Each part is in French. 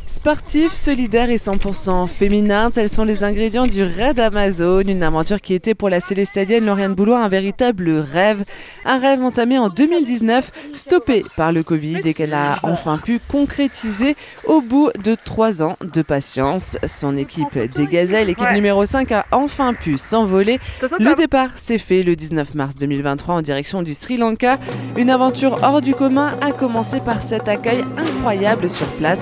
Sportif, solidaire et 100% féminin, tels sont les ingrédients du Raid Amazon, une aventure qui était pour la célestadienne Lauriane Boulois un véritable rêve. Un rêve entamé en 2019, stoppé par le Covid et qu'elle a enfin pu concrétiser au bout de 3 ans de patience. Son équipe des Gazelles, l'équipe numéro 5, a enfin pu s'envoler. Le départ s'est fait le 19 mars 2023 en direction du Sri Lanka. Une aventure hors du commun a commencé par cet accueil incroyable sur place.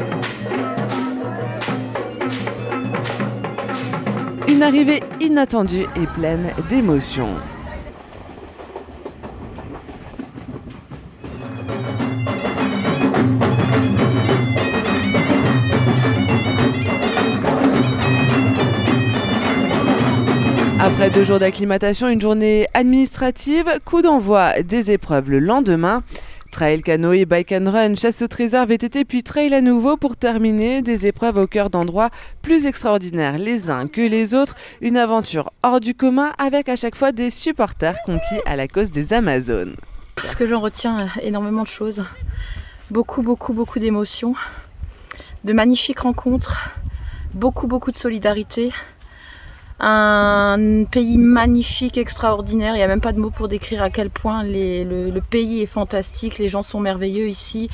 Une arrivée inattendue et pleine d'émotions. Après 2 jours d'acclimatation, une journée administrative, coup d'envoi des épreuves le lendemain. Trail, canoë, bike and run, chasse au trésor, VTT puis trail à nouveau pour terminer des épreuves au cœur d'endroits plus extraordinaires les uns que les autres. Une aventure hors du commun avec à chaque fois des supporters conquis à la cause des Amazones. Parce que j'en retiens énormément de choses, beaucoup d'émotions, de magnifiques rencontres, beaucoup de solidarité. Un pays magnifique, extraordinaire, il n'y a même pas de mots pour décrire à quel point le pays est fantastique, les gens sont merveilleux ici.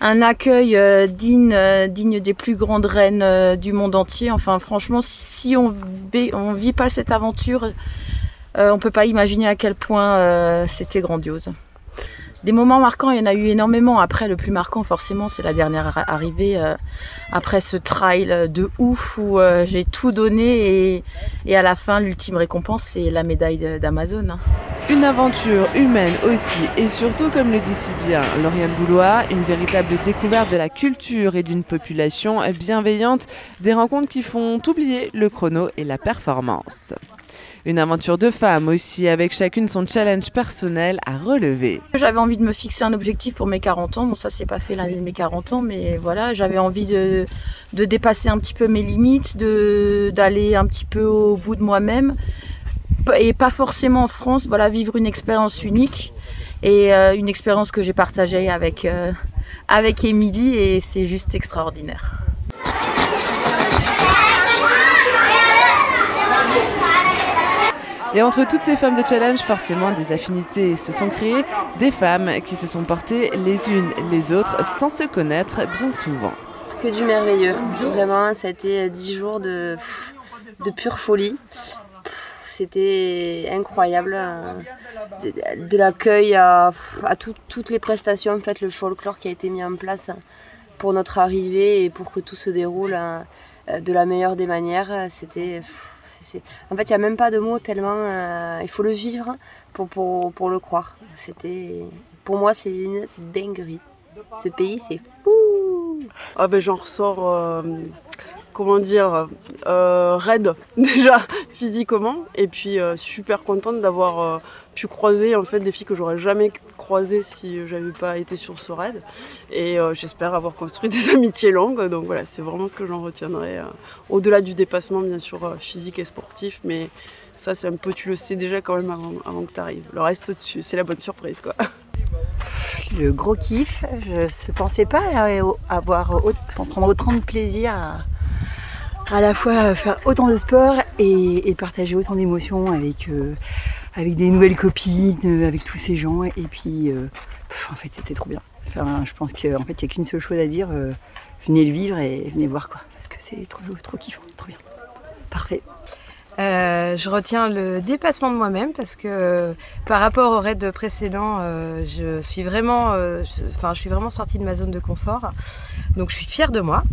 Un accueil digne des plus grandes reines du monde entier. Enfin franchement, si on vit pas cette aventure, on peut pas imaginer à quel point c'était grandiose. Des moments marquants, il y en a eu énormément. Après, le plus marquant, forcément, c'est la dernière arrivée après ce trail de ouf où j'ai tout donné et à la fin, l'ultime récompense, c'est la médaille d'Amazon. Une aventure humaine aussi et surtout, comme le dit si bien Lauriane Boulois, une véritable découverte de la culture et d'une population bienveillante, des rencontres qui font oublier le chrono et la performance. Une aventure de femme aussi, avec chacune son challenge personnel à relever. J'avais envie de me fixer un objectif pour mes 40 ans. Bon, ça s'est pas fait l'année de mes 40 ans, mais voilà, j'avais envie de dépasser un petit peu mes limites, d'aller un petit peu au bout de moi-même. Et pas forcément en France, voilà, vivre une expérience unique. Et une expérience que j'ai partagée avec Émilie, et c'est juste extraordinaire. Et entre toutes ces femmes de challenge, forcément des affinités se sont créées, des femmes qui se sont portées les unes les autres sans se connaître bien souvent. Que du merveilleux, vraiment, ça a été 10 jours de pure folie. C'était incroyable, de l'accueil à toutes les prestations, en fait, le folklore qui a été mis en place pour notre arrivée et pour que tout se déroule de la meilleure des manières, c'était... En fait, il n'y a même pas de mots tellement... il faut le vivre pour le croire. Pour moi, c'est une dinguerie. Ce pays, c'est fou. Ah ben, j'en ressors, comment dire, raide déjà physiquement. Et puis super contente d'avoir pu croiser en fait, des filles que j'aurais jamais croisées si j'avais pas été sur ce raid. Et j'espère avoir construit des amitiés longues. Donc voilà, c'est vraiment ce que j'en retiendrai. Au-delà du dépassement, bien sûr, physique et sportif. Mais ça, c'est un peu, tu le sais déjà quand même avant que tu arrives. Le reste, c'est la bonne surprise, quoi. Le gros kiff, je ne pensais pas prendre autant de plaisir à la fois faire autant de sport et partager autant d'émotions avec des nouvelles copines, avec tous ces gens. Et puis, en fait, c'était trop bien. Enfin, je pense qu'en fait, il n'y a qu'une seule chose à dire. Venez le vivre et venez voir, quoi. Parce que c'est trop kiffant, c'est trop bien. Parfait. Je retiens le dépassement de moi-même parce que par rapport au raid précédent, je suis vraiment sortie de ma zone de confort. Donc je suis fière de moi.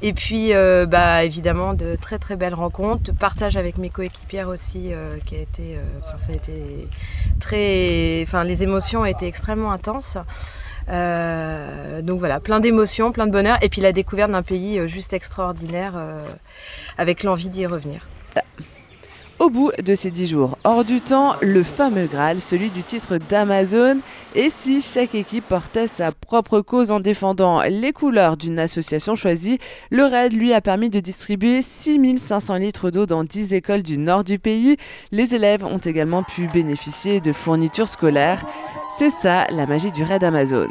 Et puis évidemment de très belles rencontres, de partage avec mes coéquipières aussi qui a été, ça a été les émotions ont été extrêmement intenses. Donc voilà, plein d'émotions, plein de bonheur et puis la découverte d'un pays juste extraordinaire avec l'envie d'y revenir. Au bout de ces 10 jours hors du temps, le fameux Graal, celui du titre d'Amazon. Et si chaque équipe portait sa propre cause en défendant les couleurs d'une association choisie, le raid lui a permis de distribuer 6500 litres d'eau dans 10 écoles du nord du pays. Les élèves ont également pu bénéficier de fournitures scolaires. C'est ça la magie du raid Amazon.